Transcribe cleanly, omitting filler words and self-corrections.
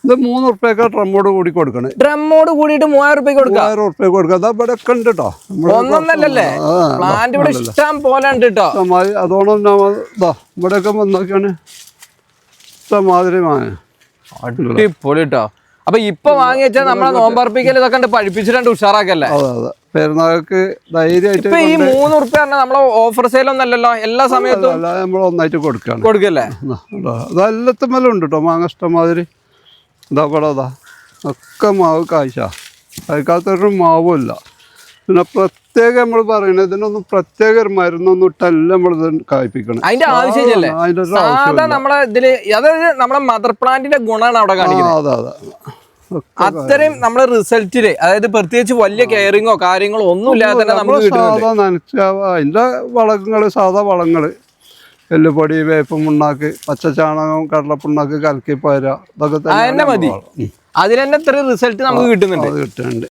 ഇത് 3 ഉറുപ്പ്യൊക്കെ ഡ്രമ്മോട് കൂടി കൊടുക്കണേ. ഡ്രമ്മോട് കൂടിയിട്ട് 3000 രൂപ കൊടുക്കാം. 3000 ഉറുപ്പ്യ കൊടുക്കാം. അതാ ഇവിടെ ഒക്കെ ഉണ്ട് കേട്ടോ. ഒന്നൊന്നല്ലേ പ്ലാന്റ് ഇവിടെ ഇഷ്ടം പോലെ ഉണ്ട് കേട്ടോ. അതോളം ഇതാ ഇവിടെയൊക്കെ വന്നൊക്കെയാണ് ഇഷ്ടമാതിരി മാങ്ങ. അടിപൊളി കേട്ടോ. അപ്പൊ ഇപ്പൊ വാങ്ങി വെച്ചാൽ നമ്മളെ നോമ്പർപ്പിക്കൽ ഇതൊക്കെ ഉണ്ട് പഴിപ്പിച്ചിട്ടുണ്ട് ഉഷാറാക്കല്ലേ. അതെ പെരുന്നാൾക്ക് ധൈര്യമായിട്ട്. ഇപ്പൊ ഈ 3 ഉറുപ്പ്യ പറഞ്ഞാൽ നമ്മളെ ഓഫർ സെയിൽ ഒന്നല്ലല്ലോ, എല്ലാ സമയത്തും നമ്മൾ ഒന്നായിട്ട് കൊടുക്കല്ലേ. അതെല്ലാത്തും മേലും ഉണ്ട് കേട്ടോ മാങ്ങ ഇഷ്ടമാതിരി. ഇതാ ഇവിടെ അതാ ഒക്കെ മാവ് കാഴ്ച കഴിക്കാത്തൊരു മാവും ഇല്ല. പിന്നെ പ്രത്യേകം നമ്മൾ പറയണത് ഇതിനൊന്നും പ്രത്യേക ഒരു മരുന്നൊന്നും ഇട്ടല്ല നമ്മളിത് കായ്പിക്കണം. അതിന്റെ ആവശ്യമില്ലല്ലേ. സാധാ നമ്മളെ ഇതില് അതായത് നമ്മളെ മദർ പ്ലാന്റിന്റെ ഗുണമാണ് അവിടെ കാണിക്കുന്നത്. അതെ അത്രയും നമ്മുടെ റിസൾട്ടില്, അതായത് പ്രത്യേകിച്ച് വലിയ കെയറിങ്ങോ കാര്യങ്ങളോ ഒന്നും ഇല്ലാതെ തന്നെ നമുക്ക് സാധാ അതിന്റെ വളങ്ങള് സാധാ വളങ്ങള് എല്ലുപൊടി, വേപ്പ് മുണ്ണാക്ക്, പച്ച ചാണകം, കടലപ്പുണ്ണാക്ക് കലക്കി പോരാ ഇതൊക്കെ തന്നെ മതി. അതിൽ തന്നെ ഇത്ര റിസൾട്ട് നമുക്ക് കിട്ടുന്നുണ്ട്.